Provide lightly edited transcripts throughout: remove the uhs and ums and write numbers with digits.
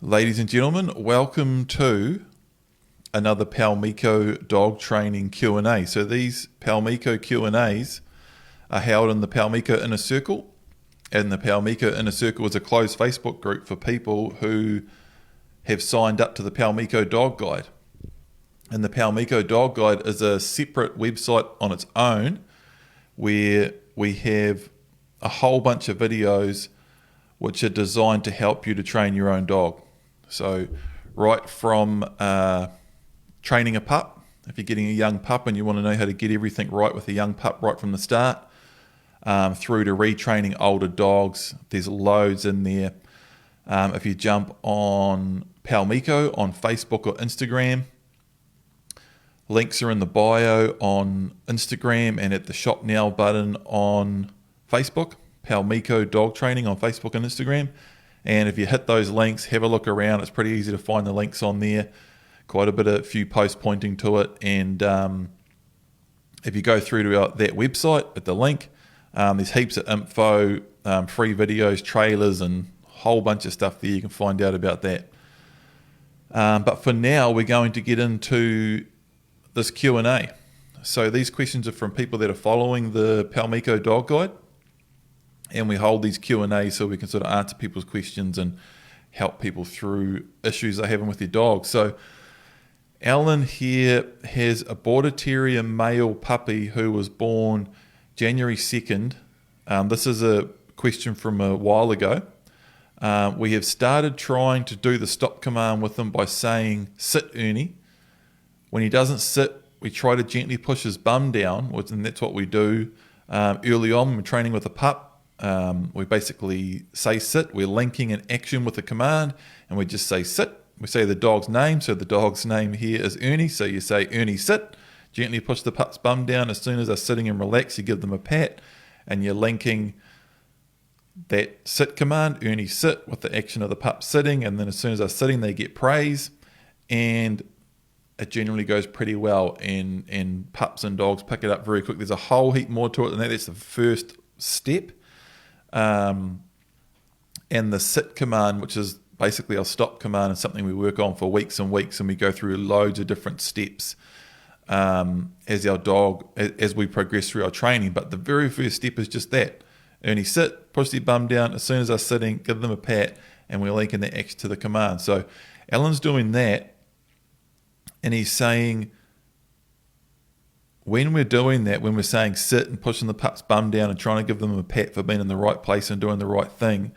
Ladies and gentlemen, welcome to another Paumiko dog training Q&A. So these Paumiko Q&As are held in the Paumiko Inner Circle, and the Paumiko Inner Circle is a closed Facebook group for people who have signed up to the Paumiko Dog Guide. And the Paumiko Dog Guide is a separate website on its own where we have a whole bunch of videos which are designed to help you to train your own dog. So right from training a pup, if you're getting a young pup and you want to know how to get everything right with a young pup right from the start, through to retraining older dogs, there's loads in there. If you jump on Paumiko on Facebook or Instagram, links are in the bio on Instagram and at the Shop Now button on Facebook. Paumiko Dog Training on Facebook and Instagram. And if you hit those links, have a look around. It's pretty easy to find the links on there. Quite a few posts pointing to it. And if you go through to that website at the link, there's heaps of info, free videos, trailers, and a whole bunch of stuff there you can find out about that. But for now, we're going to get into this Q&A. So these questions are from people that are following the Paumiko Dog Guide. And we hold these Q&As so we can sort of answer people's questions and help people through issues they're having with their dog. So Alan here has a Border Terrier male puppy who was born January 2nd. This is a question from a while ago. We have started trying to do the stop command with him by saying, "Sit, Ernie." When he doesn't sit, we try to gently push his bum down, and that's what we do early on when we're training with a pup. We basically say sit, we're linking an action with a command, and we just say sit. We say the dog's name, so the dog's name here is Ernie, so you say Ernie sit, gently push the pup's bum down. As soon as they're sitting and relaxed, you give them a pat, and you're linking that sit command, Ernie sit, with the action of the pup sitting, and then as soon as they're sitting, they get praise, and it generally goes pretty well, and pups and dogs pick it up very quick. There's a whole heap more to it than that. That's the first step. And the sit command, which is basically our stop command, is something we work on for weeks and weeks, and we go through loads of different steps as we progress through our training. But the very first step is just that. Ernie sit, push their bum down. As soon as they're sitting, give them a pat, and we're linking the action to the command. So Alan's doing that, and he's saying, when we're doing that, when we're saying sit and pushing the pup's bum down and trying to give them a pat for being in the right place and doing the right thing,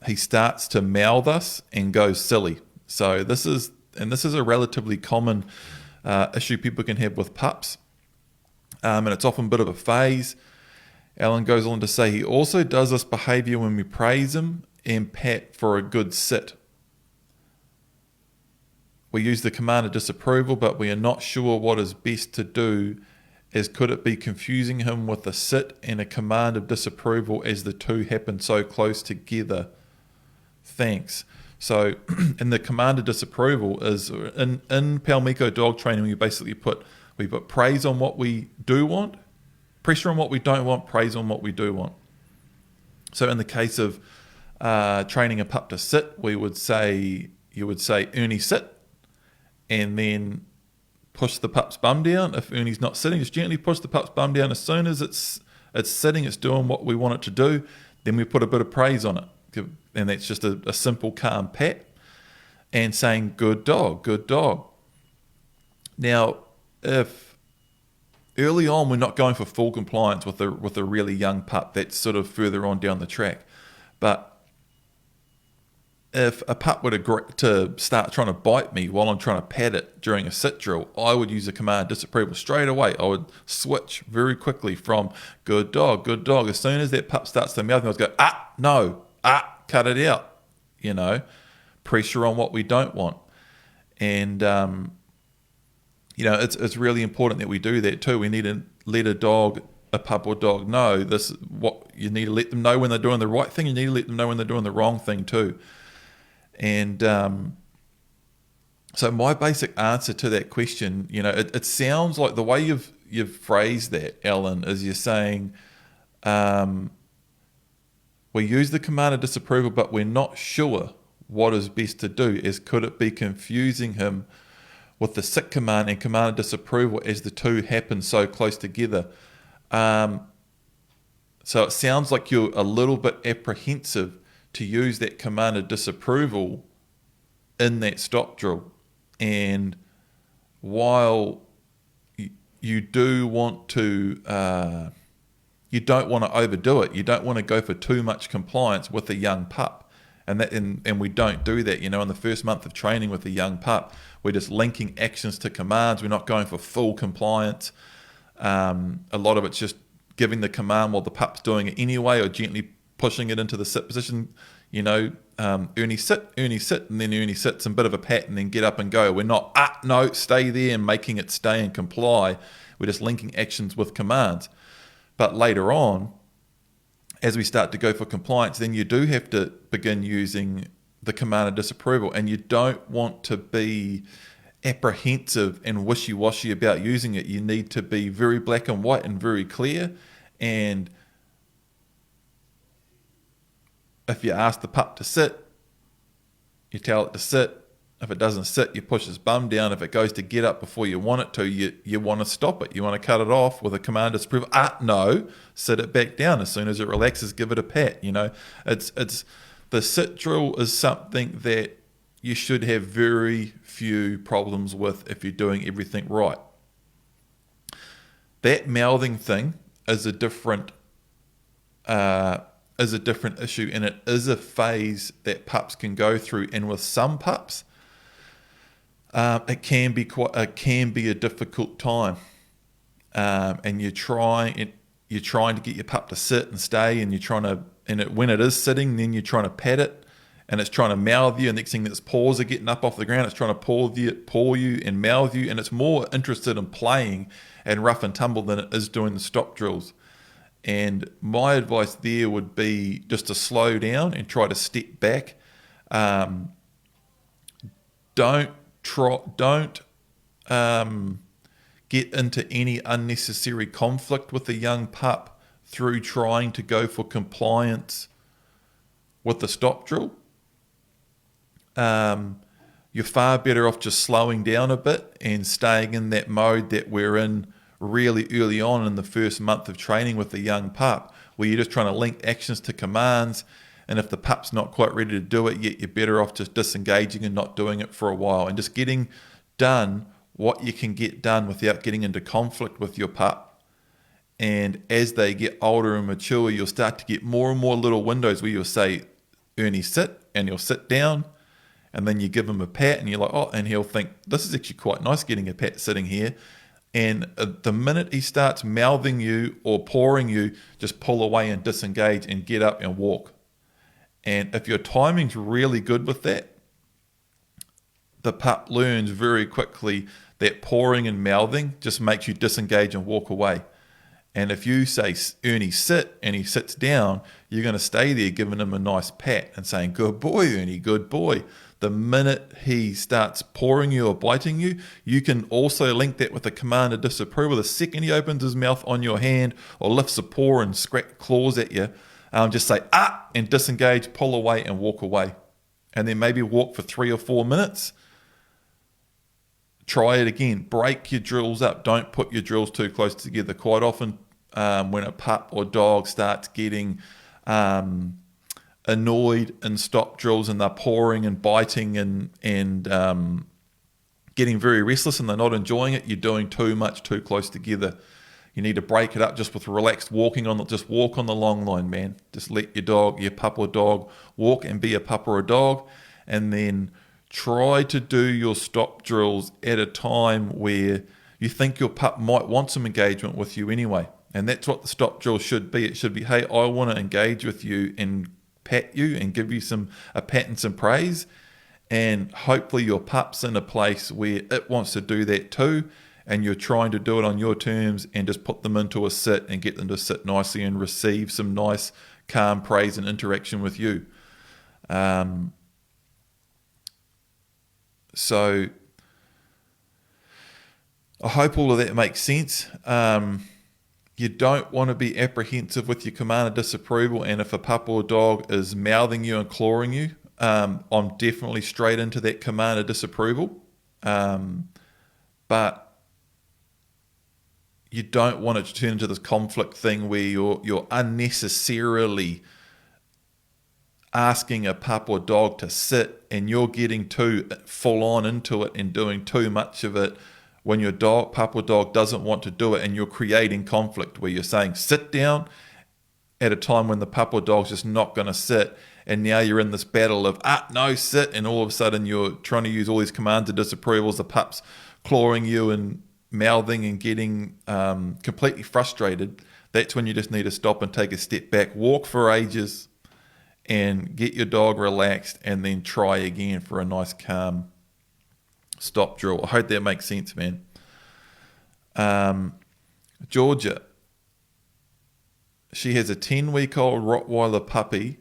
he starts to mouth us and goes silly. So this is a relatively common issue people can have with pups, and it's often a bit of a phase. Alan goes on to say he also does this behaviour when we praise him and pat for a good sit. We use the command of disapproval, but we are not sure what is best to do, as could it be confusing him with a sit and a command of disapproval as the two happen so close together? Thanks. So in the command of disapproval is in Paumiko dog training, we basically put praise on what we do want, pressure on what we don't want, praise on what we do want. So in the case of training a pup to sit, you would say Ernie sit, and then push the pup's bum down. If Ernie's not sitting, just gently push the pup's bum down. As soon as it's sitting, it's doing what we want it to do, then we put a bit of praise on it. And that's just a simple, calm pat and saying, good dog, good dog. Now, if early on we're not going for full compliance with a really young pup, that's sort of further on down the track. But if a pup were to start trying to bite me while I'm trying to pat it during a sit drill, I would use a command disapproval straight away. I would switch very quickly from good dog, good dog. As soon as that pup starts to mouth me, I would go, no, cut it out. Pressure on what we don't want. And, it's really important that we do that too. We need to let a pup or dog know this. What you need to let them know when they're doing the right thing. You need to let them know when they're doing the wrong thing too. And so my basic answer to that question, it sounds like the way you've phrased that, Alan, is you're saying we use the command of disapproval, but we're not sure what is best to do, is could it be confusing him with the sit command and command of disapproval as the two happen so close together. So it sounds like you're a little bit apprehensive to use that command of disapproval in that stop drill. And while you do want to, you don't want to overdo it. You don't want to go for too much compliance with a young pup. And we don't do that. In the first month of training with a young pup, we're just linking actions to commands. We're not going for full compliance. A lot of it's just giving the command while the pup's doing it anyway, or gently pushing it into the sit position. Ernie sit, and then Ernie sits and bit of a pat and then get up and go. We're not, no, stay there and making it stay and comply. We're just linking actions with commands. But later on, as we start to go for compliance, then you do have to begin using the command of disapproval, and you don't want to be apprehensive and wishy-washy about using it. You need to be very black and white and very clear. And if you ask the pup to sit, you tell it to sit. If it doesn't sit, you push its bum down. If it goes to get up before you want it to, you want to stop it. You want to cut it off with a command to disapprove. No, sit it back down. As soon as it relaxes, give it a pat. It's the sit drill is something that you should have very few problems with if you're doing everything right. That mouthing thing is a different issue, and it is a phase that pups can go through. And with some pups, it can be a difficult time, and you're trying to get your pup to sit and stay, and when it is sitting, then you're trying to pat it, and it's trying to mouth you, and next thing its paws are getting up off the ground, it's trying to paw you and mouth you, and it's more interested in playing and rough and tumble than it is doing the stop drills. And my advice there would be just to slow down and try to step back. Don't get into any unnecessary conflict with a young pup through trying to go for compliance with the stop drill. You're far better off just slowing down a bit and staying in that mode that we're in really early on in the first month of training with a young pup, where you're just trying to link actions to commands. And if the pup's not quite ready to do it yet, you're better off just disengaging and not doing it for a while, and just getting done what you can get done without getting into conflict with your pup. And as they get older and mature, you'll start to get more and more little windows where you'll say, Ernie, sit, and he'll sit down, and then you give him a pat, and you're like, oh, and he'll think, this is actually quite nice getting a pat sitting here. And the minute he starts mouthing you or pawing you, just pull away and disengage and get up and walk. And if your timing's really good with that, the pup learns very quickly that pawing and mouthing just makes you disengage and walk away. And if you say, Ernie, sit, and he sits down, you're going to stay there giving him a nice pat and saying, good boy, Ernie, good boy. The minute he starts pawing you or biting you, you can also link that with a command of disapproval. The second he opens his mouth on your hand or lifts a paw and claws at you, just say, and disengage, pull away and walk away. And then maybe walk for 3 or 4 minutes. Try it again. Break your drills up. Don't put your drills too close together. Quite often when a pup or dog starts getting annoyed in stop drills and they're pawing and biting and getting very restless and they're not enjoying it, you're doing too much too close together. You need to break it up just with relaxed walking just walk on the long line, man. Just let your pup or dog walk and be a pup or a dog, and then try to do your stop drills at a time where you think your pup might want some engagement with you anyway. And that's what the stop drill should be. It should be, hey, I want to engage with you and pat you and give you a pat and some praise. And hopefully your pup's in a place where it wants to do that too, and you're trying to do it on your terms and just put them into a sit and get them to sit nicely and receive some nice, calm praise and interaction with you. So I hope all of that makes sense. You don't want to be apprehensive with your command of disapproval, and if a pup or dog is mouthing you and clawing you, I'm definitely straight into that command of disapproval. But you don't want it to turn into this conflict thing where you're unnecessarily asking a pup or dog to sit, and you're getting too full on into it and doing too much of it when your pup or dog doesn't want to do it, and you're creating conflict where you're saying sit down at a time when the pup or dog's just not going to sit, and now you're in this battle of no, sit, and all of a sudden you're trying to use all these commands of disapproval, the pup's clawing you and mouthing and getting completely frustrated. That's when you just need to stop and take a step back, walk for ages, and get your dog relaxed, and then try again for a nice calm stop drill. I hope that makes sense, man. Georgia, she has a 10-week-old Rottweiler puppy,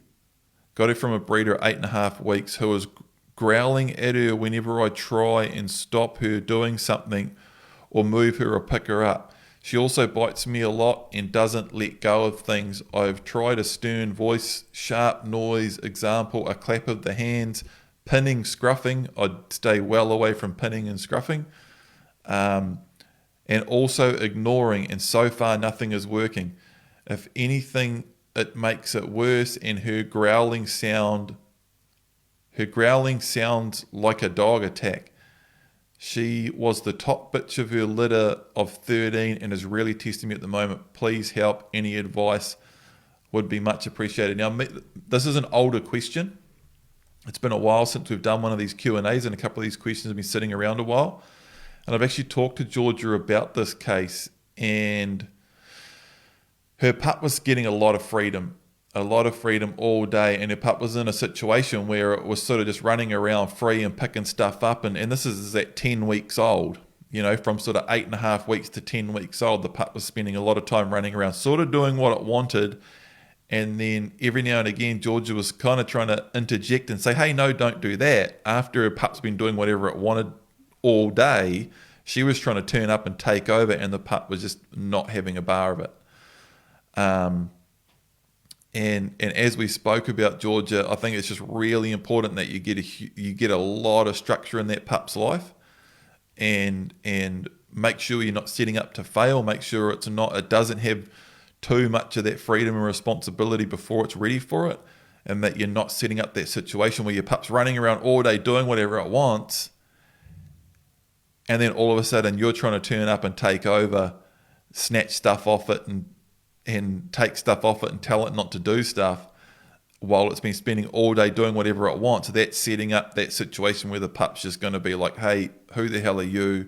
got her from a breeder 8.5 weeks, who is growling at her whenever I try and stop her doing something or move her or pick her up. She also bites me a lot and doesn't let go of things. I've tried a stern voice, sharp noise, example, a clap of the hands, pinning, scruffing. I'd stay well away from pinning and scruffing. And also ignoring, and so far nothing is working. If anything, it makes it worse, and her growling sounds like a dog attack. She was the top bitch of her litter of 13 and is really testing me at the moment. Please help. Any advice would be much appreciated. Now, this is an older question. It's been a while since we've done one of these Q&As, and a couple of these questions have been sitting around a while. And I've actually talked to Georgia about this case, and her pup was getting a lot of freedom all day, and her pup was in a situation where it was sort of just running around free and picking stuff up, and this is at 10 weeks old, from sort of 8.5 weeks to 10 weeks old. The pup was spending a lot of time running around, sort of doing what it wanted, and then every now and again Georgia was kind of trying to interject and say, hey, no, don't do that. After her pup's been doing whatever it wanted all day, she was trying to turn up and take over, and the pup was just not having a bar of it. And as we spoke about Georgia, I think it's just really important that you get a lot of structure in that pup's life, and make sure you're not setting up to fail. Make sure it doesn't have too much of that freedom and responsibility before it's ready for it, and that you're not setting up that situation where your pup's running around all day doing whatever it wants, and then all of a sudden you're trying to turn up and take over, snatch stuff off it, and take stuff off it and tell it not to do stuff while it's been spending all day doing whatever it wants. So that's setting up that situation where the pup's just going to be like, hey, who the hell are you?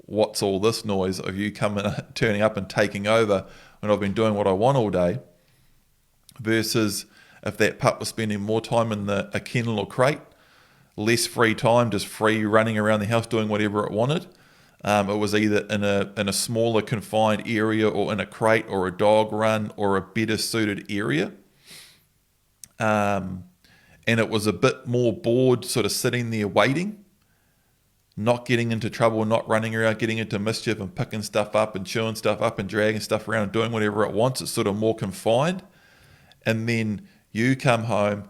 What's all this noise of you turning up and taking over when I've been doing what I want all day? Versus if that pup was spending more time in a kennel or crate, less free time, just free running around the house doing whatever it wanted. It was either in a smaller confined area, or in a crate, or a dog run, or a better suited area. And it was a bit more bored, sort of sitting there waiting, not getting into trouble, not running around, getting into mischief and picking stuff up and chewing stuff up and dragging stuff around and doing whatever it wants. It's sort of more confined. And then you come home,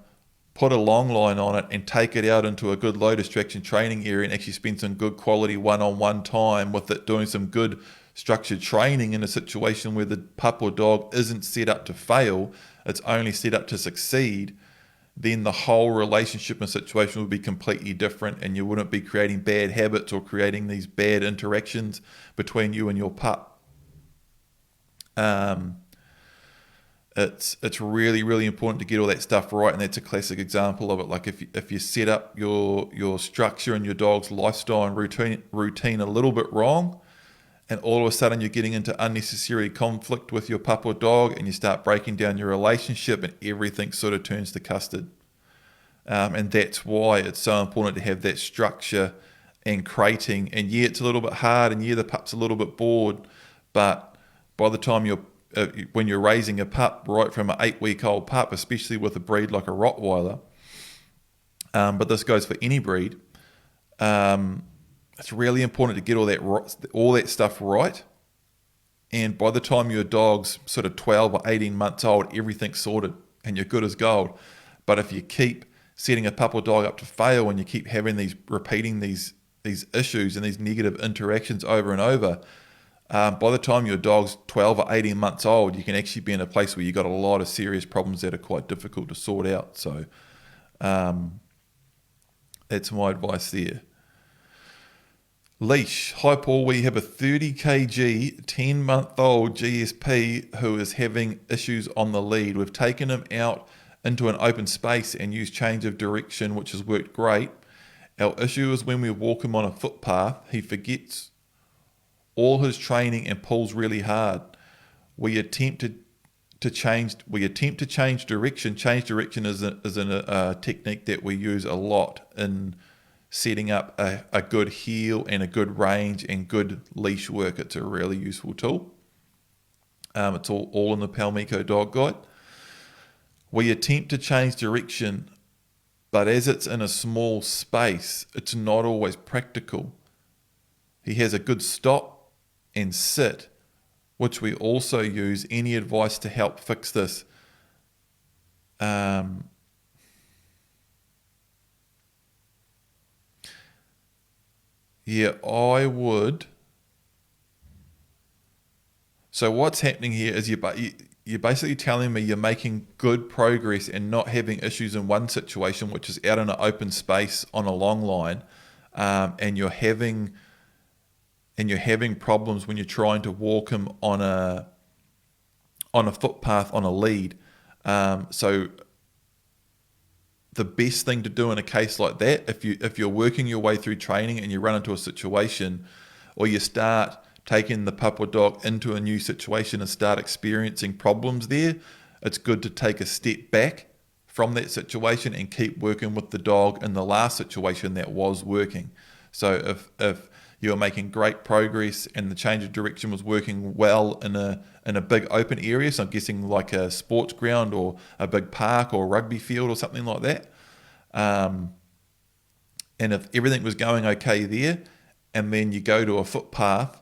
put a long line on it, and take it out into a good low distraction training area and actually spend some good quality one-on-one time with it, doing some good structured training in a situation where the pup or dog isn't set up to fail, it's only set up to succeed. Then the whole relationship and situation would be completely different, and you wouldn't be creating bad habits or creating these bad interactions between you and your pup. It's really, really important to get all that stuff right, and that's a classic example of it. Like if you set up your structure and your dog's lifestyle and routine a little bit wrong, and all of a sudden you're getting into unnecessary conflict with your pup or dog, and you start breaking down your relationship, and everything sort of turns to custard. And that's why it's so important to have that structure and crating. And yeah, it's a little bit hard, and yeah, the pup's a little bit bored, but by the time when you're raising a pup, right from an 8-week-old pup, especially with a breed like a Rottweiler, but this goes for any breed, it's really important to get all that stuff right. And by the time your dog's sort of 12 or 18 months old, everything's sorted and you're good as gold. But if you keep setting a pup or dog up to fail and you keep having repeating these issues and these negative interactions over and over, by the time your dog's 12 or 18 months old, you can actually be in a place where you've got a lot of serious problems that are quite difficult to sort out. So that's my advice there. Leash. Hi Paul, we have a 30 kg, 10-month-old GSP who is having issues on the lead. We've taken him out into an open space and used change of direction, which has worked great. Our issue is when we walk him on a footpath, he forgets all his training and pulls really hard. We attempt to change direction. Change direction is a technique that we use a lot in setting up a good heel and a good range and good leash work. It's a really useful tool. It's all in the Paumiko Dog Guide. We attempt to change direction, but as it's in a small space, it's not always practical. He has a good stop and sit, which we also use. Any advice to help fix this? Yeah, I would. So what's happening here is you're basically telling me you're making good progress and not having issues in one situation, which is out in an open space on a long line, and you're having problems when you're trying to walk him on a footpath on a lead. So the best thing to do in a case like that, if you're working your way through training and you run into a situation, or you start taking the pup or dog into a new situation and start experiencing problems there, it's good to take a step back from that situation and keep working with the dog in the last situation that was working. So if you're making great progress and the change of direction was working well in a big open area, so I'm guessing like a sports ground or a big park or rugby field or something like that, and if everything was going okay there, and then you go to a footpath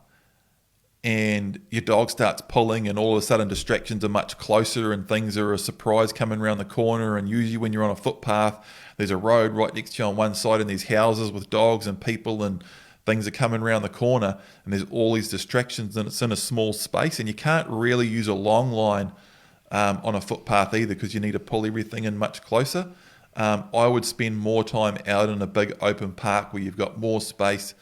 and your dog starts pulling and all of a sudden distractions are much closer and things are a surprise coming around the corner, and usually when you're on a footpath there's a road right next to you on one side and there's houses with dogs and people and things are coming around the corner and there's all these distractions and it's in a small space, and you can't really use a long line on a footpath either because you need to pull everything in much closer. I would spend more time out in a big open park where you've got more space.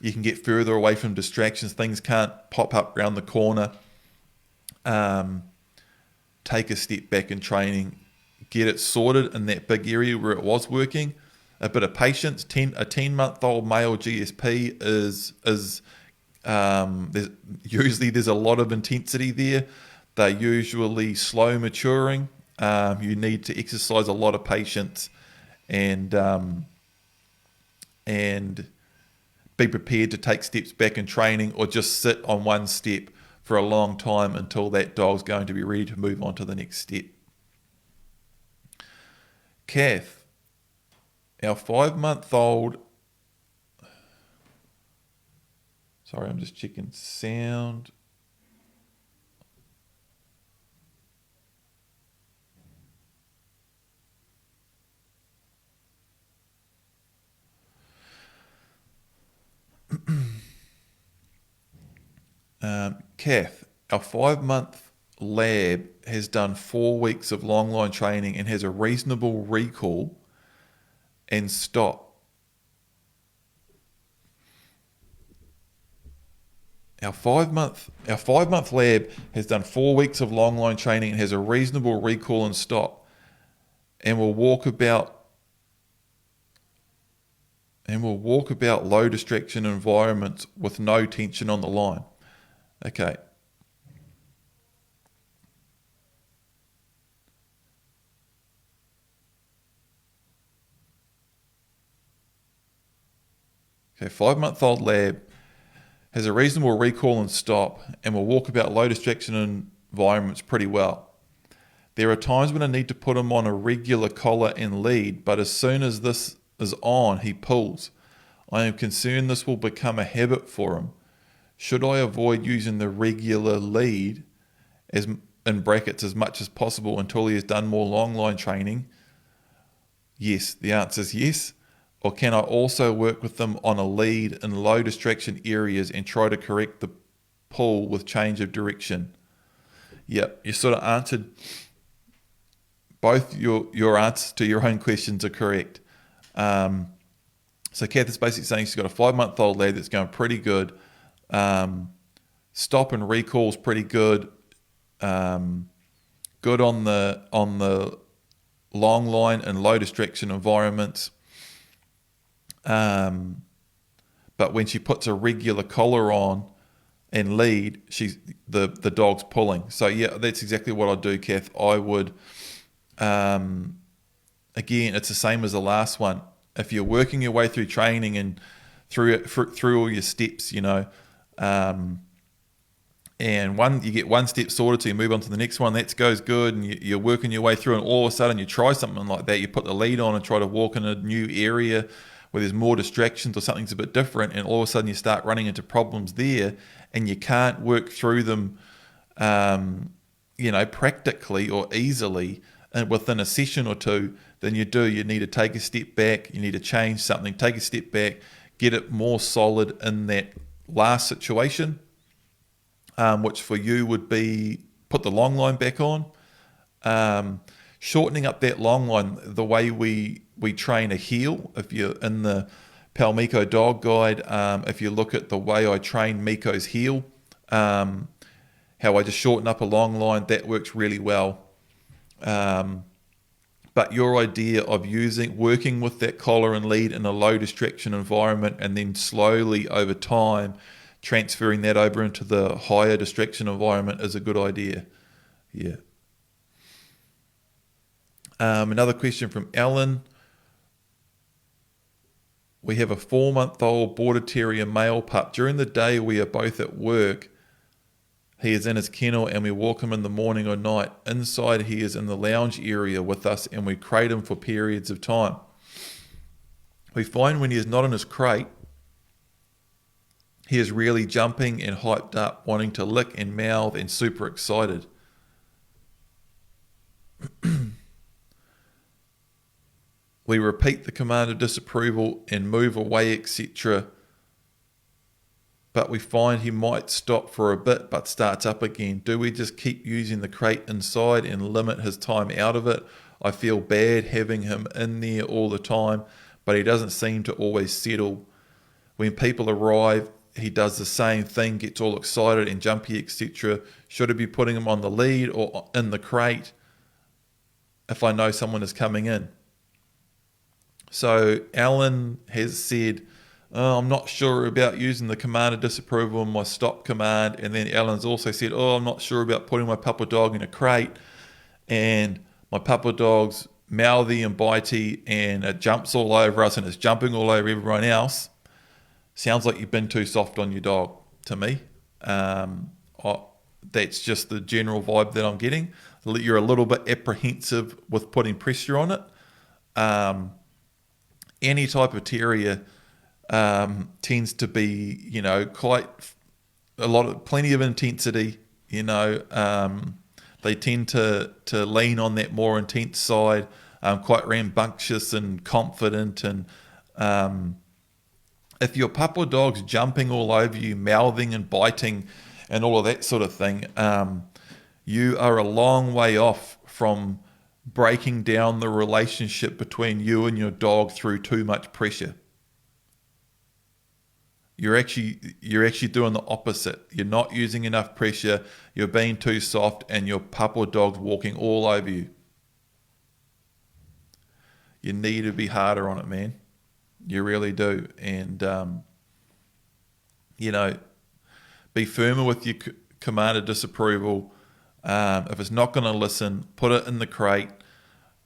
You can get further away from distractions. Things can't pop up around the corner. Take a step back in training. Get it sorted in that big area where it was working. A bit of patience. A 10-month-old male GSP there's a lot of intensity there. They're usually slow maturing. You need to exercise a lot of patience and be prepared to take steps back in training or just sit on one step for a long time until that dog's going to be ready to move on to the next step. Kath, our 5-month-old... Sorry, I'm just checking sound. Kath, our 5-month lab has done 4 weeks of long line training and has a reasonable recall and stop. Our 5-month lab has done 4 weeks of long line training and has a reasonable recall and stop, and will walk about low distraction environments with no tension on the line. Okay. Okay, 5-month-old lab has a reasonable recall and stop and will walk about low distraction environments pretty well. There are times when I need to put him on a regular collar and lead, but as soon as this is on, he pulls. I am concerned this will become a habit for him. Should I avoid using the regular lead as in brackets as much as possible until he has done more long line training, Yes, the answer is yes. Or can I also work with them on a lead in low distraction areas and try to correct the pull with change of direction? Yep, you sort of answered both your answers to your own questions are correct. So Kath is basically saying she's got a 5-month-old lad that's going pretty good. Stop and recall's pretty good. Good on the long line and low distraction environments. But when she puts a regular collar on and lead, she's the dog's pulling. So yeah, that's exactly what I'd do, Kath. I would, again, it's the same as the last one. If you're working your way through training and through all your steps, and you get one step sorted, so you move on to the next one, that goes good, and you're working your way through, and all of a sudden you try something like that, you put the lead on and try to walk in a new area where there's more distractions or something's a bit different, and all of a sudden you start running into problems there, and you can't work through them, practically or easily within a session or two. Then you need to take a step back, you need to change something, take a step back, get it more solid in that last situation, which for you would be put the long line back on. Shortening up that long line, the way we train a heel, if you're in the Paumiko Dog Guide, if you look at the way I train Miko's heel, how I just shorten up a long line, that works really well. But your idea of working with that collar and lead in a low distraction environment, and then slowly over time transferring that over into the higher distraction environment is a good idea. Yeah. Another question from Alan. We have a 4-month-old Border Terrier male pup. During the day we are both at work. He is in his kennel and we walk him in the morning or night. Inside he is in the lounge area with us and we crate him for periods of time. We find when he is not in his crate, he is really jumping and hyped up, wanting to lick and mouth and super excited. We repeat the command of disapproval and move away, etc. But we find he might stop for a bit but starts up again. Do we just keep using the crate inside and limit his time out of it? I feel bad having him in there all the time, but he doesn't seem to always settle. When people arrive, he does the same thing, gets all excited and jumpy, etc. Should I be putting him on the lead or in the crate if I know someone is coming in? So Alan has said, I'm not sure about using the command of disapproval in my stop command. And then Alan's also said, I'm not sure about putting my pupper dog in a crate. And my pupper dog's mouthy and bitey and it jumps all over us and it's jumping all over everyone else. Sounds like you've been too soft on your dog to me. That's just the general vibe that I'm getting. You're a little bit apprehensive with putting pressure on it. Any type of terrier tends to be, quite plenty of intensity. They tend to lean on that more intense side, quite rambunctious and confident. And if your pup or dog's jumping all over you, mouthing and biting, and all of that sort of thing, you are a long way off from breaking down the relationship between you and your dog through too much pressure. You're actually doing the opposite. You're not using enough pressure, you're being too soft, and your pup or dog's walking all over you. You need to be harder on it, man. You really do. And, be firmer with your command of disapproval. If it's not going to listen, put it in the crate.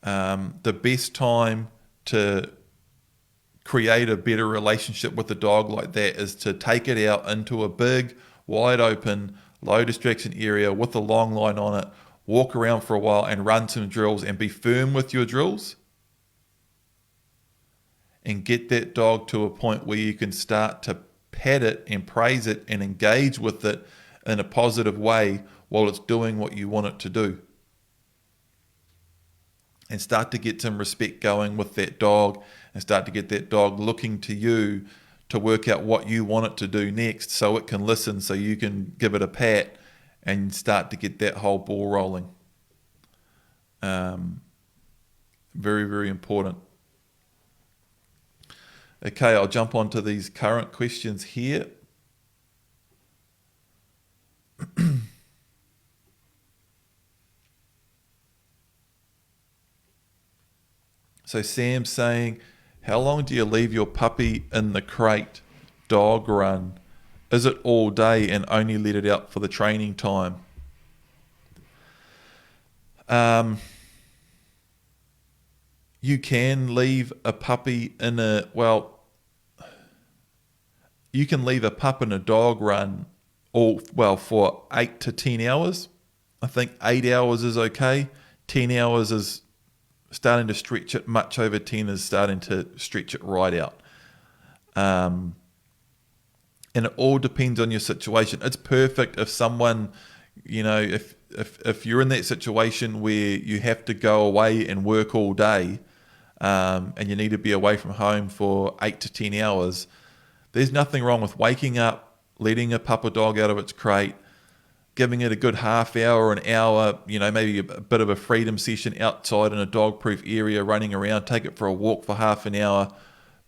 The best time to create a better relationship with a dog like that is to take it out into a big, wide open, low distraction area with a long line on it, walk around for a while and run some drills and be firm with your drills and get that dog to a point where you can start to pet it and praise it and engage with it in a positive way while it's doing what you want it to do. and start to get some respect going with that dog, and start to get that dog looking to you to work out what you want it to do next, so it can listen, so you can give it a pat and start to get that whole ball rolling. Very, very important. Okay, I'll jump onto these current questions here. So Sam's saying, how long do you leave your puppy in the crate dog run? Is it all day and only let it out for the training time? You can leave a puppy in you can leave a pup in a dog run for 8 to 10 hours. I think 8 hours is okay. 10 hours is starting to stretch it. Much over 10 is starting to stretch it right out. And it all depends on your situation. It's perfect if someone, if you're in that situation where you have to go away and work all day, and you need to be away from home for 8 to 10 hours, there's nothing wrong with waking up, letting a pup or dog out of its crate, giving it a good half hour, an hour, maybe a bit of a freedom session outside in a dog-proof area, running around, take it for a walk for half an hour,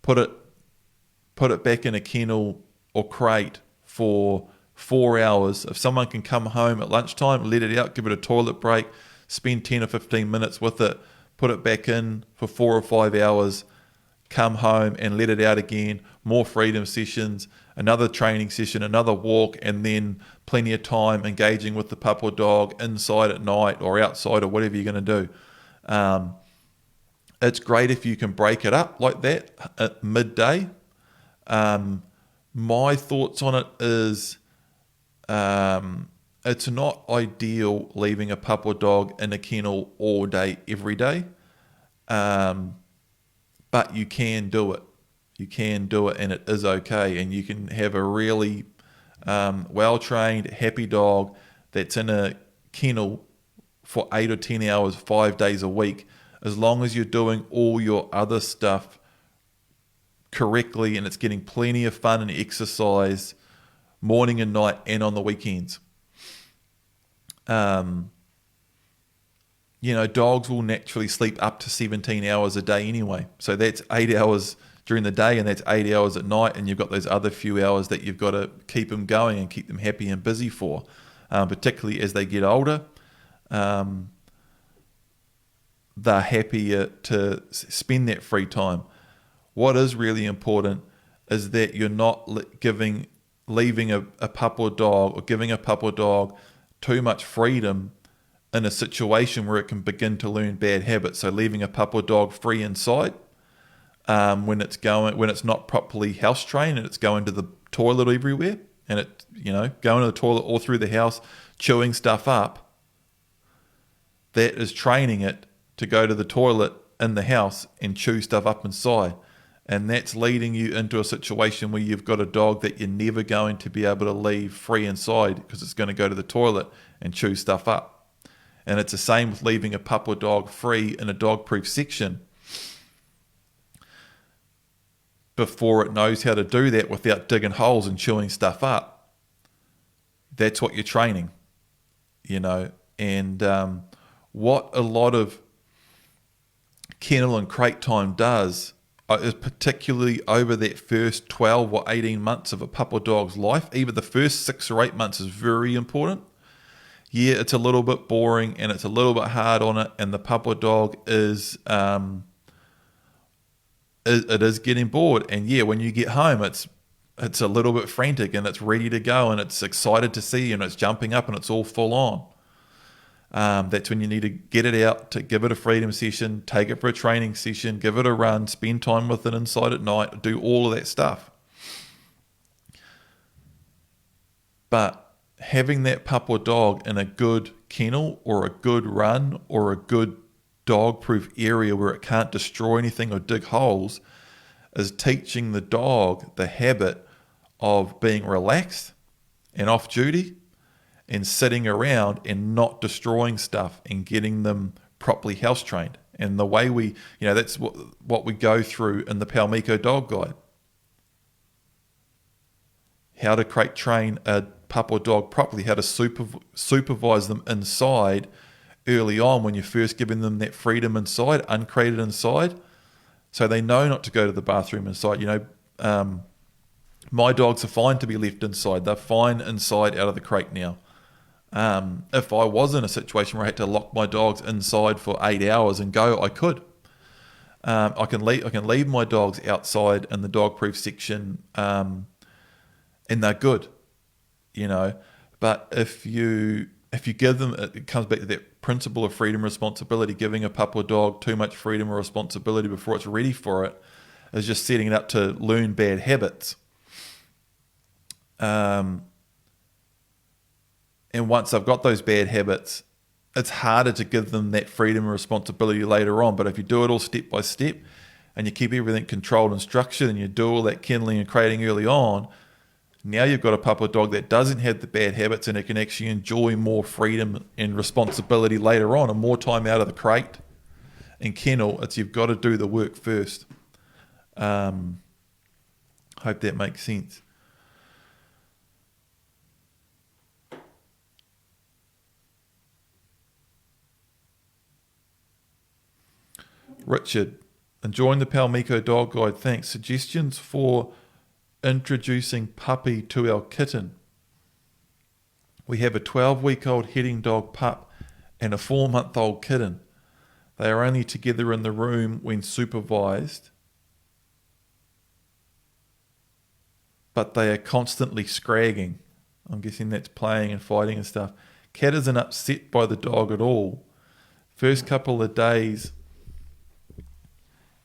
put it back in a kennel or crate for 4 hours. If someone can come home at lunchtime, let it out, give it a toilet break, spend 10 or 15 minutes with it, put it back in for 4 or 5 hours, come home and let it out again, more freedom sessions, another training session, another walk, and then plenty of time engaging with the pup or dog inside at night or outside or whatever you're going to do. It's great if you can break it up like that at midday. My thoughts on it is it's not ideal leaving a pup or dog in a kennel all day, every day. But you can do it. You can do it, and it is okay. And you can have a really well-trained, happy dog that's in a kennel for 8 or 10 hours, 5 days a week, as long as you're doing all your other stuff correctly and it's getting plenty of fun and exercise morning and night and on the weekends. Dogs will naturally sleep up to 17 hours a day anyway. So that's 8 hours during the day and that's 8 hours at night, and you've got those other few hours that you've got to keep them going and keep them happy and busy for, particularly as they get older. They're happier to spend that free time. What is really important is that you're not leaving a pup or dog, or giving a pup or dog too much freedom in a situation where it can begin to learn bad habits. So leaving a pup or dog free inside when it's not properly house trained and it's going to the toilet everywhere, and it going to the toilet all through the house, chewing stuff up. That is training it to go to the toilet in the house and chew stuff up inside. And that's leading you into a situation where you've got a dog that you're never going to be able to leave free inside because it's going to go to the toilet and chew stuff up. And it's the same with leaving a pup or dog free in a dog-proof section before it knows how to do that without digging holes and chewing stuff up. That's what you're training, And what a lot of kennel and crate time does, particularly over that first 12 or 18 months of a pup or dog's life, even the first 6 or 8 months is very important. Yeah, it's a little bit boring and it's a little bit hard on it, and the pup or dog is getting bored. And yeah, when you get home, it's a little bit frantic and it's ready to go and it's excited to see you and it's jumping up and it's all full on. That's when you need to get it out, to give it a freedom session, take it for a training session, give it a run, spend time with it inside at night, do all of that stuff. But having that pup or dog in a good kennel or a good run or a good dog-proof area where it can't destroy anything or dig holes is teaching the dog the habit of being relaxed and off duty and sitting around and not destroying stuff and getting them properly house trained. And the way we, that's what we go through in the Paumiko Dog Guide. How to crate train a pup or dog properly, how to supervise them inside early on when you're first giving them that freedom inside, uncrated inside, so they know not to go to the bathroom inside. My dogs are fine to be left inside. They're fine inside out of the crate now. If I was in a situation where I had to lock my dogs inside for 8 hours and go, I could. I can leave my dogs outside in the dog proof section, and they're good, But if you give them, it comes back to that principle of freedom, responsibility. Giving a pup or dog too much freedom or responsibility before it's ready for it is just setting it up to learn bad habits. And once I've got those bad habits, it's harder to give them that freedom and responsibility later on. But if you do it all step by step and you keep everything controlled and structured and you do all that kenneling and crating early on, now you've got a pup or dog that doesn't have the bad habits and it can actually enjoy more freedom and responsibility later on and more time out of the crate and kennel. You've got to do the work first. Hope that makes sense. Richard, enjoying the Paumiko Dog Guide. Thanks. Suggestions for introducing puppy to our kitten. We have a 12-week-old heading dog pup and a 4-month-old kitten. They are only together in the room when supervised, but they are constantly scragging. I'm guessing that's playing and fighting and stuff. Cat isn't upset by the dog at all. First couple of days,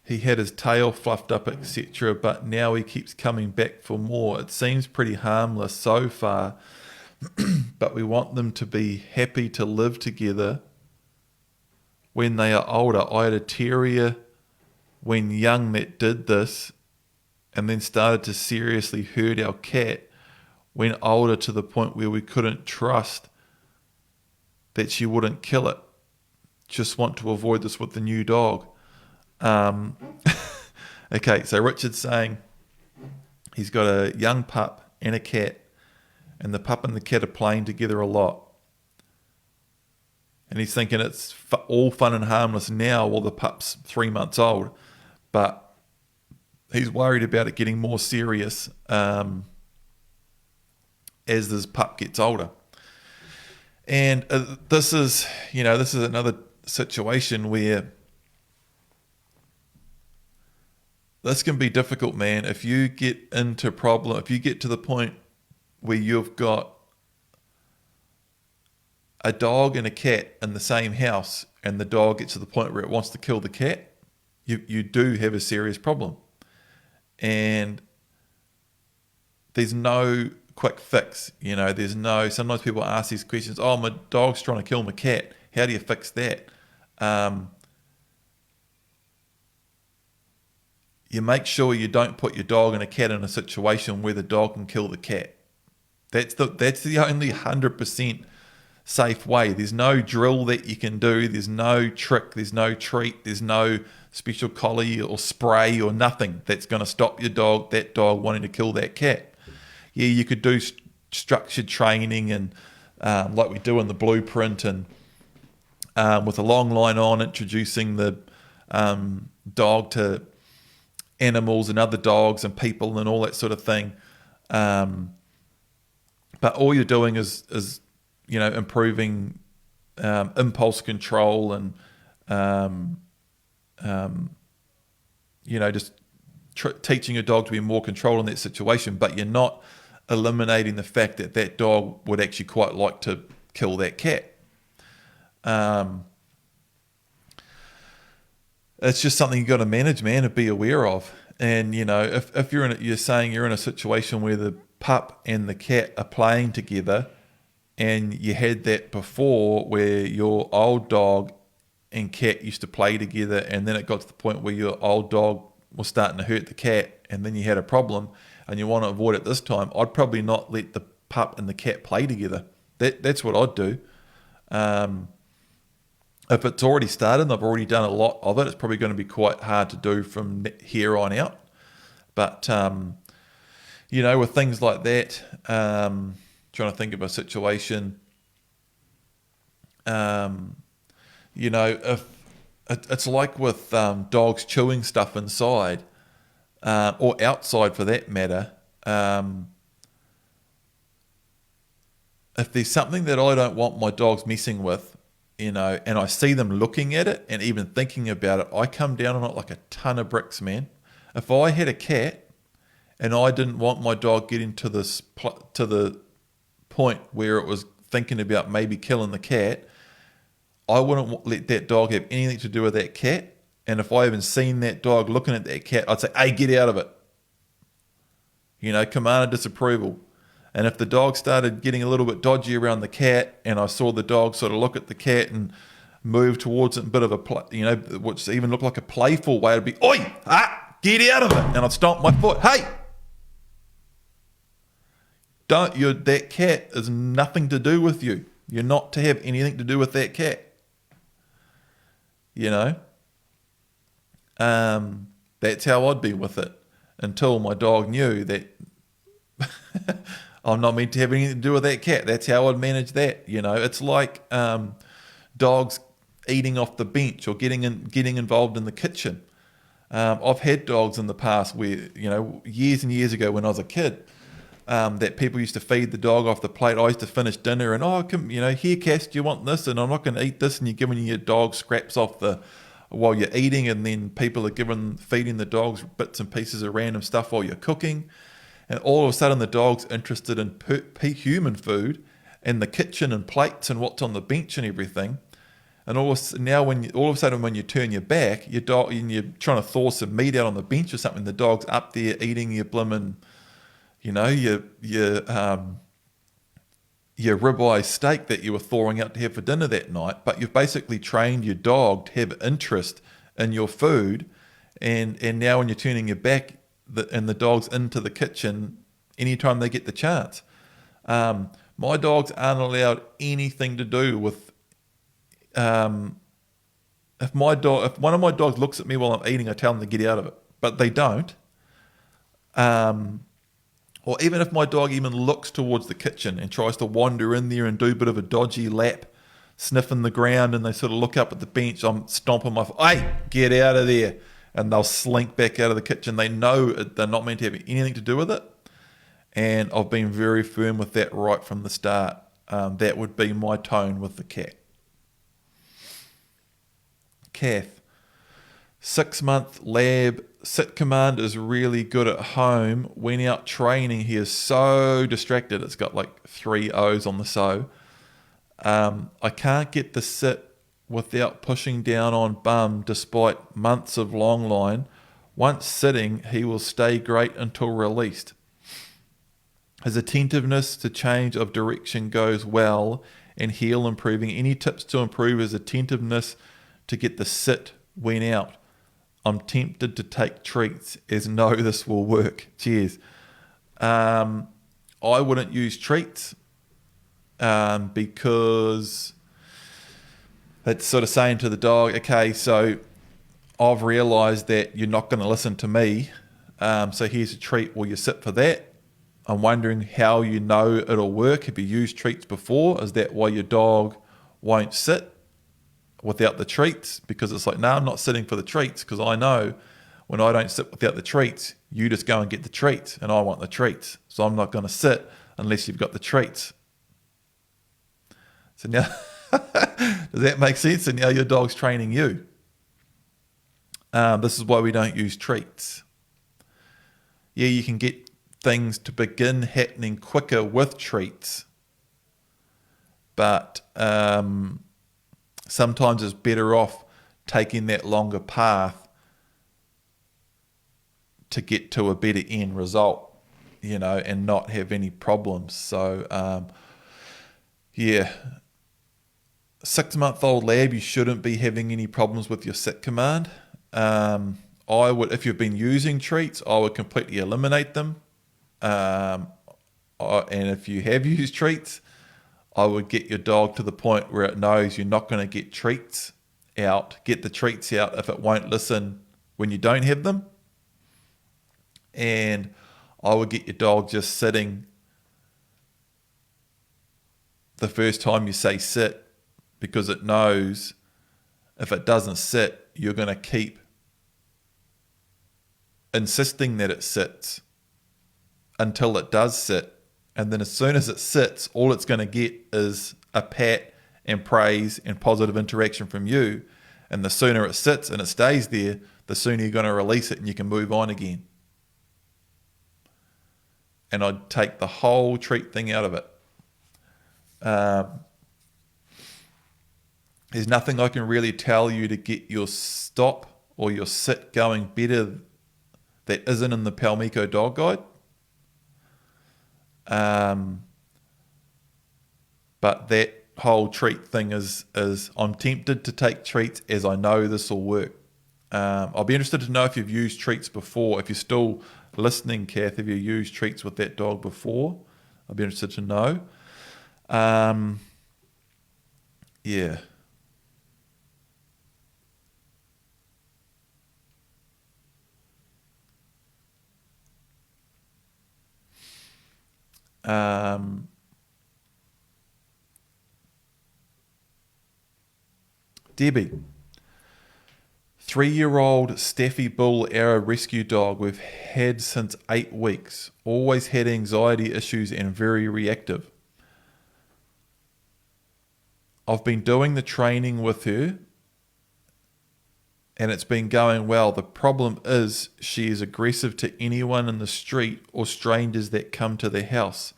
he had his tail fluffed up, etc., but now he keeps coming back for more. It seems pretty harmless so far, but we want them to be happy to live together when they are older. I had a terrier when young that did this and then started to seriously hurt our cat when older, to the point where we couldn't trust that she wouldn't kill it. Just want to avoid this with the new dog. Okay, so Richard's saying he's got a young pup and a cat, and the pup and the cat are playing together a lot. And he's thinking it's all fun and harmless now while the pup's 3 months old, but he's worried about it getting more serious as this pup gets older. And this is another situation where this can be difficult, man. If you get into problem, if you get to the point where you've got a dog and a cat in the same house and the dog gets to the point where it wants to kill the cat, you do have a serious problem. And there's no quick fix. Sometimes people ask these questions, oh, my dog's trying to kill my cat. How do you fix that? You make sure you don't put your dog and a cat in a situation where the dog can kill the cat. That's the only 100% safe way. There's no drill that you can do. There's no trick. There's no treat. There's no special collie or spray or nothing that's going to stop that dog wanting to kill that cat. Yeah, you could do structured training and like we do in the blueprint, and with a long line on, introducing the dog to animals and other dogs and people and all that sort of thing. But all you're doing is improving impulse control and just teaching your dog to be more controlled in that situation. But you're not eliminating the fact that dog would actually quite like to kill that cat. It's just something you got to manage, man, and be aware of. And if you're saying you're in a situation where the pup and the cat are playing together, and you had that before where your old dog and cat used to play together, and then it got to the point where your old dog was starting to hurt the cat, and then you had a problem, and you want to avoid it this time, I'd probably not let the pup and the cat play together. That's what I'd do. If it's already started and I've already done a lot of it, it's probably going to be quite hard to do from here on out. But, with things like that, trying to think of a situation, if it's like with dogs chewing stuff inside, or outside for that matter, if there's something that I don't want my dogs messing with, and I see them looking at it and even thinking about it, I come down on it like a ton of bricks, man. If I had a cat and I didn't want my dog getting to the point where it was thinking about maybe killing the cat, I wouldn't let that dog have anything to do with that cat. And if I even seen that dog looking at that cat, I'd say, hey, get out of it. Command of disapproval. And if the dog started getting a little bit dodgy around the cat, and I saw the dog sort of look at the cat and move towards it, a bit of which even looked like a playful way, it'd be, oi, get out of it. And I'd stomp my foot. Hey, that cat is nothing to do with you. You're not to have anything to do with that cat. That's how I'd be with it until my dog knew that I'm not meant to have anything to do with that cat. That's how I'd manage that. It's like dogs eating off the bench or getting involved in the kitchen. I've had dogs in the past where, years and years ago when I was a kid, that people used to feed the dog off the plate. I used to finish dinner and, here, Cass, do you want this? And I'm not going to eat this. And you're giving your dog scraps while you're eating, and then people are feeding the dogs bits and pieces of random stuff while you're cooking. And all of a sudden the dog's interested in human food and the kitchen and plates and what's on the bench and everything. And all of a sudden when you turn your back, your dog, and you're trying to thaw some meat out on the bench or something, the dog's up there eating your blimmin', your ribeye steak that you were thawing out to have for dinner that night. But you've basically trained your dog to have interest in your food, and now when you're turning your back, and the dog's into the kitchen anytime they get the chance. My dogs aren't allowed anything to do with. If one of my dogs looks at me while I'm eating, I tell them to get out of it, but they don't. Or even if my dog even looks towards the kitchen and tries to wander in there and do a bit of a dodgy lap, sniffing the ground, and they sort of look up at the bench, I'm stomping my foot, hey, get out of there. And they'll slink back out of the kitchen. They know they're not meant to have anything to do with it. And I've been very firm with that right from the start. That would be my tone with the cat. Kath, 6-month lab, sit command is really good at home. When out training, he is so distracted. It's got like 3 O's on the so. I can't get the sit without pushing down on bum despite months of long line. Once sitting, he will stay great until released. His attentiveness to change of direction goes well and heel improving. Any tips to improve his attentiveness to get the sit when out? I'm tempted to take treats as no, this will work. Cheers. I wouldn't use treats because it's sort of saying to the dog, okay, so I've realised that you're not going to listen to me, so here's a treat. Will you sit for that? I'm wondering how you know it'll work. Have you used treats before? Is that why your dog won't sit without the treats? Because it's like, no, I'm not sitting for the treats, because I know when I don't sit without the treats, you just go and get the treats, and I want the treats. So I'm not going to sit unless you've got the treats. So now... Does that make sense? And now your dog's training you. This is why we don't use treats. Yeah, you can get things to begin happening quicker with treats, but sometimes it's better off taking that longer path to get to a better end result, and not have any problems. So, yeah. 6-month-old lab, you shouldn't be having any problems with your sit command. I would, if you've been using treats, I would completely eliminate them. And if you have used treats, I would get your dog to the point where it knows you're not going to get treats out. Get the treats out if it won't listen when you don't have them. And I would get your dog just sitting the first time you say sit, because it knows if it doesn't sit, you're going to keep insisting that it sits until it does sit. And then as soon as it sits, all it's going to get is a pat and praise and positive interaction from you. And the sooner it sits and it stays there, the sooner you're going to release it and you can move on again. And I'd take the whole treat thing out of it. There's nothing I can really tell you to get your stop or your sit going better that isn't in the Paumiko Dog Guide. But that whole treat thing is I'm tempted to take treats as I know this will work. I'll be interested to know if you've used treats before. If you're still listening, Kath, have you used treats with that dog before? I'll be interested to know. Yeah. Debbie, 3-year-old Staffy Bull Arrow rescue dog we've had since 8 weeks. Always had anxiety issues and very reactive. I've been doing the training with her and it's been going well. The problem is she is aggressive to anyone in the street or strangers that come to the house.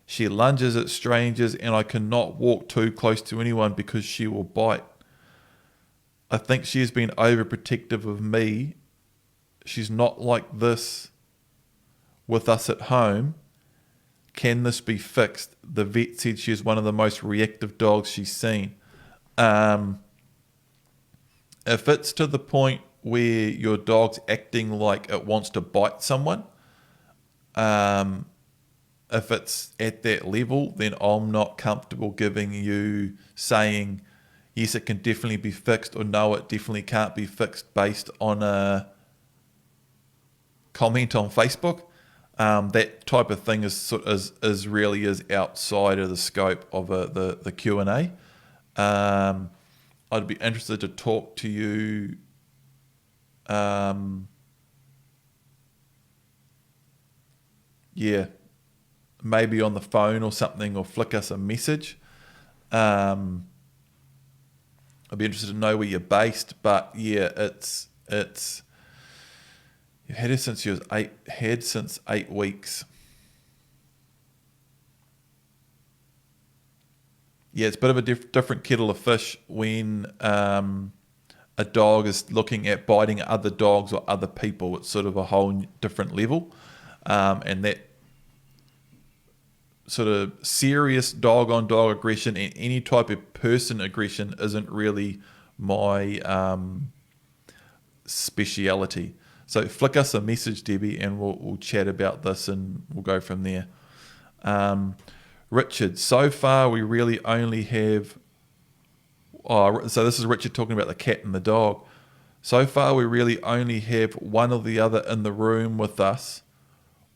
She lunges at strangers and I cannot walk too close to anyone because she will bite. I think she has been overprotective of me. She's not like this with us at home. Can this be fixed? The vet said she is one of the most reactive dogs she's seen. If it's to the point where your dog's acting like it wants to bite someone, if it's at that level, then I'm not comfortable giving you saying, yes, it can definitely be fixed, or no, it definitely can't be fixed based on a comment on Facebook. That type of thing is really outside of the scope of the Q&A. I'd be interested to talk to you maybe on the phone or something, or flick us a message. I'd be interested to know where you're based, but yeah, it's you've had her since she was 8 weeks. Yeah, it's a bit of a different kettle of fish when a dog is looking at biting other dogs or other people. It's sort of a whole different level, and that sort of serious dog-on-dog aggression and any type of person aggression isn't really my speciality. So flick us a message, Debbie, and we'll chat about this and we'll go from there. Richard, so far we really only have... so this is Richard talking about the cat and the dog. So far we really only have one or the other in the room with us,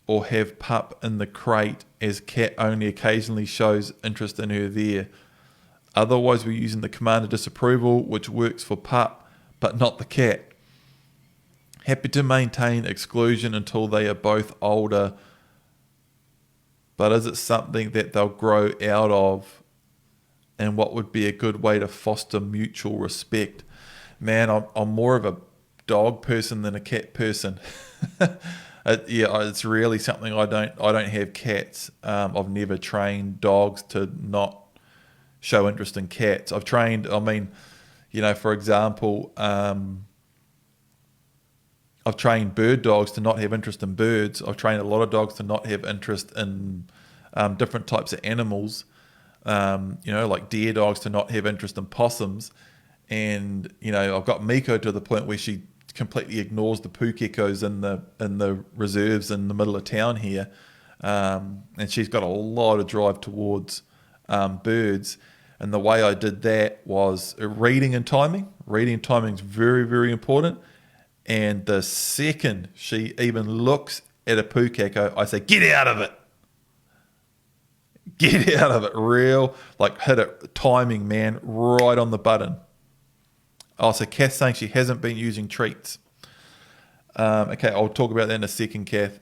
or have pup in the crate, as cat only occasionally shows interest in her there. Otherwise we're using the command of disapproval, which works for pup, but not the cat. Happy to maintain exclusion until they are both older, but is it something that they'll grow out of, and what would be a good way to foster mutual respect? Man, I'm more of a dog person than a cat person. It's really something I don't have cats. I've never trained dogs to not show interest in cats. I've trained, for example, I've trained bird dogs to not have interest in birds. I've trained a lot of dogs to not have interest in different types of animals, like deer dogs to not have interest in possums. And, I've got Miko to the point where she completely ignores the poo geckos in the reserves in the middle of town here. And she's got a lot of drive towards birds. And the way I did that was reading and timing. Reading and timing is very, very important. And the second she even looks at a pukeko, I say, get out of it. Get out of it. Real, like hit it. Timing, man, right on the button. Oh, so Kath's saying she hasn't been using treats. Okay, I'll talk about that in a second, Kath.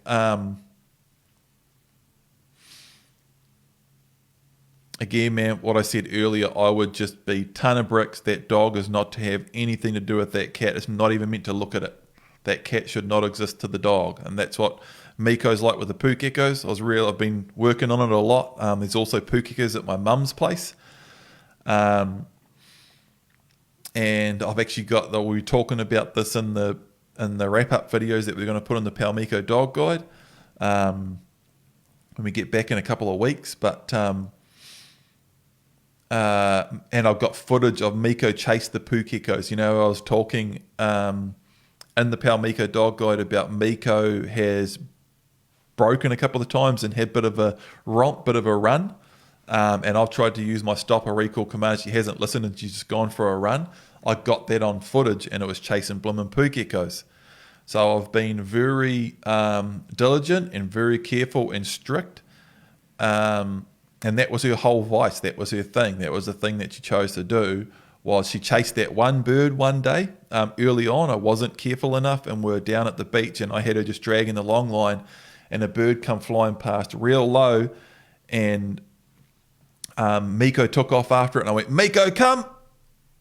Again, man, what I said earlier, I would just be ton of bricks. That dog is not to have anything to do with that cat. It's not even meant to look at it. That cat should not exist to the dog. And that's what Miko's like with the pukekos. I've been working on it a lot. There's also pukekos at my mum's place. And I've actually we were talking about this in the wrap-up videos that we're going to put in the Paumiko dog guide when we get back in a couple of weeks. But and I've got footage of Miko chase the pukekos. You know, I was talking in the Paumiko dog guide about Miko has broken a couple of times and had a bit of a romp, bit of a run. And I've tried to use my stop or recall command. She hasn't listened and she's just gone for a run. I got that on footage and it was chasing bloomin' pukekos. So I've been very diligent and very careful and strict. And that was her whole vice. That was her thing. That was the thing that she chose to do, was she chased that one bird one day. Early on, I wasn't careful enough and we're down at the beach and I had her just dragging the long line and a bird come flying past real low and Miko took off after it and I went, Miko, come!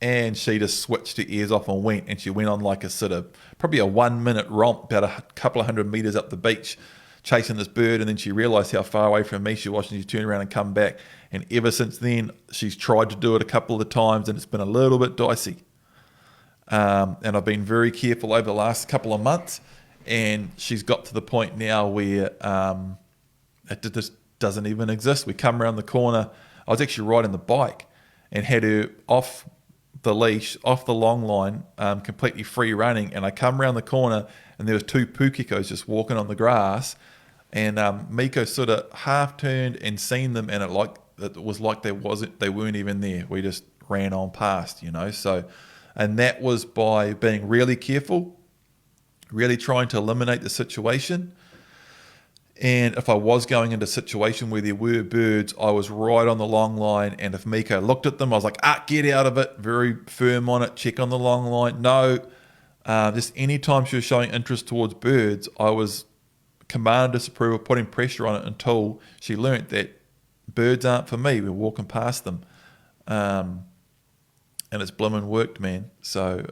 And she just switched her ears off and went, and she went on like a sort of, probably a 1 minute romp about a couple of 100 meters up the beach chasing this bird, and then she realized how far away from me she was and she turned around and come back. And ever since then, she's tried to do it a couple of times and it's been a little bit dicey. And I've been very careful over the last couple of months, and she's got to the point now where it just doesn't even exist. We come around the corner. I was actually riding the bike and had her off the leash, off the long line, completely free running, and I come around the corner and there was two pukekos just walking on the grass, and Miko sort of half turned and seen them, and it was like they weren't even there. We just ran on past, you know. So, and that was by being really careful, really trying to eliminate the situation. And if I was going into a situation where there were birds, I was right on the long line. And if Miko looked at them, I was like, get out of it. Very firm on it. Check on the long line. No. Just any time she was showing interest towards birds, I was commanded disapproval, putting pressure on it until she learnt that birds aren't for me. We're walking past them. And it's bloomin' worked, man. So,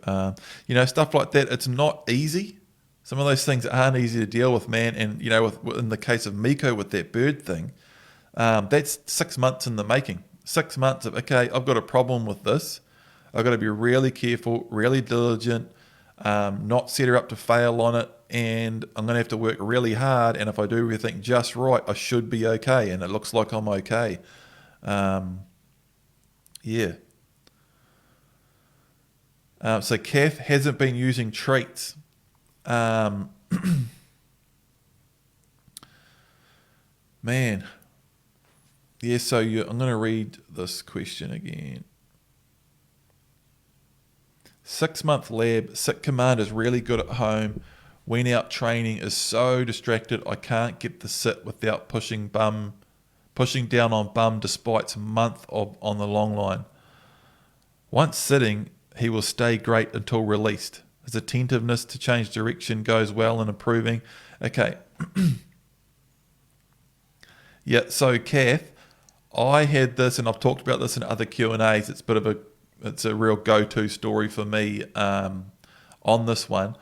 stuff like that, it's not easy. Some of those things aren't easy to deal with, man. And, in the case of Miko with that bird thing, that's 6 months in the making. 6 months of, okay, I've got a problem with this. I've got to be really careful, really diligent, not set her up to fail on it. And I'm going to have to work really hard. And if I do everything just right, I should be okay. And it looks like I'm okay. Yeah. So Kath hasn't been using treats. Man, yeah, so I'm going to read this question again. 6 month lab, sick command is really good at home. When out training is so distracted, I can't get the sit without pushing down on bum despite a month on the long line. Once sitting, he will stay great until released. His attentiveness to change direction goes well and improving. Okay. Yeah, so Kath, I had this, and I've talked about this in other Q&As. It's a real go-to story for me on this one.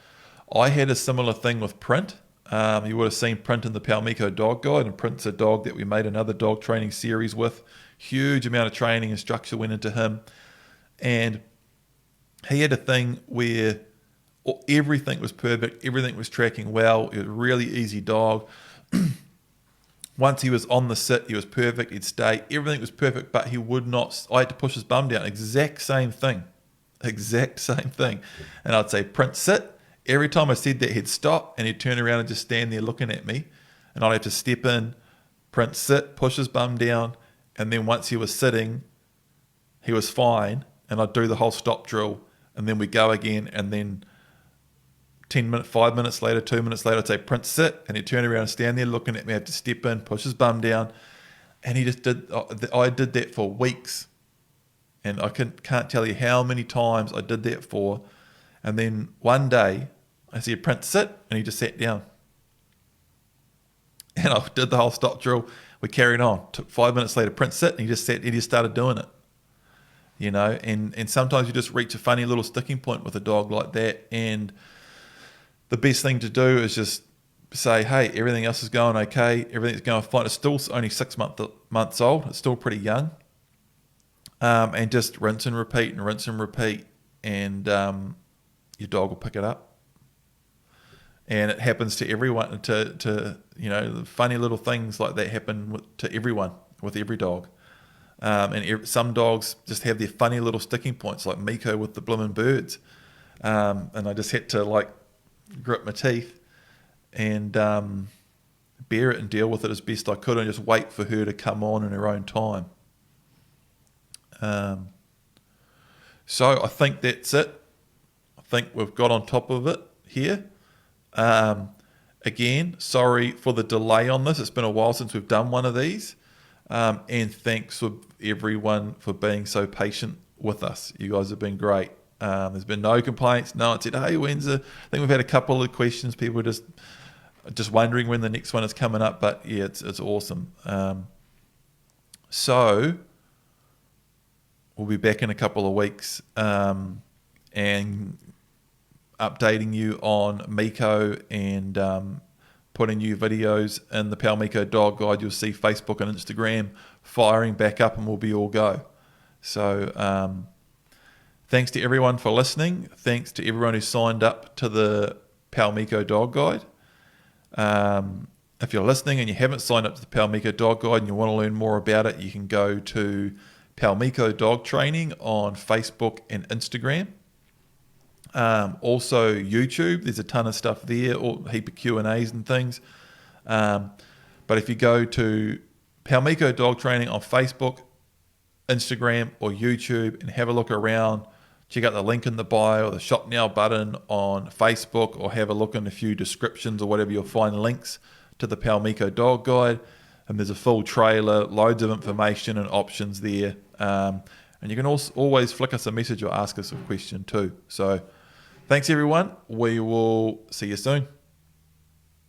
I had a similar thing with Print. You would have seen Print in the Paumiko dog guide, and Print's a dog that we made another dog training series with. Huge amount of training and structure went into him. And he had a thing where everything was perfect, everything was tracking well. It was a really easy dog. Once he was on the sit, he was perfect, he'd stay, everything was perfect, but he would not. I had to push his bum down. Exact same thing. And I'd say, Print, sit. Every time I said that, he'd stop and he'd turn around and just stand there looking at me, and I'd have to step in, Print, sit, push his bum down, and then once he was sitting, he was fine, and I'd do the whole stop drill, and then we'd go again, and then 5 minutes later, 2 minutes later, I'd say, Prince, sit, and he'd turn around and stand there looking at me. I'd have to step in, push his bum down, and he just did. I did that for weeks, and I can't tell you how many times I did that for. And then one day, I said, Prince, sit, and he just sat down. And I did the whole stop drill. We carried on. 5 minutes later, Prince, sit, and he just sat. He just started doing it. You know, and sometimes you just reach a funny little sticking point with a dog like that, and the best thing to do is just say, hey, everything else is going okay, everything's going fine. It's still only 6 months old. It's still pretty young. And just rinse and repeat, and your dog will pick it up. And it happens to everyone. The funny little things like that happen to everyone, with every dog. Some dogs just have their funny little sticking points, like Miko with the bloomin' birds. And I just had to grit my teeth and bear it and deal with it as best I could, and just wait for her to come on in her own time. So I think that's it. I think we've got on top of it here. Again, sorry for the delay on this. It's been a while since we've done one of these. And thanks for everyone for being so patient with us. You guys have been great. There's been no complaints. No one said, hey, when's I think we've had a couple of questions. People just wondering when the next one is coming up. But yeah, it's awesome. So we'll be back in a couple of weeks and updating you on Miko and putting new videos in the Paumiko Dog Guide. You'll see Facebook and Instagram firing back up, and we'll be all go. So thanks to everyone for listening. Thanks to everyone who signed up to the Paumiko Dog Guide. If you're listening and you haven't signed up to the Paumiko Dog Guide and you want to learn more about it, you can go to Paumiko Dog Training on Facebook and Instagram. Also YouTube, there's a ton of stuff there, a heap of Q&As and things. But if you go to Paumiko Dog Training on Facebook, Instagram or YouTube and have a look around, check out the link in the bio or the shop now button on Facebook, or have a look in a few descriptions or whatever, you'll find links to the Paumiko Dog Guide, and there's a full trailer, loads of information and options there. And you can also always flick us a message or ask us a question too. So thanks everyone. We will see you soon.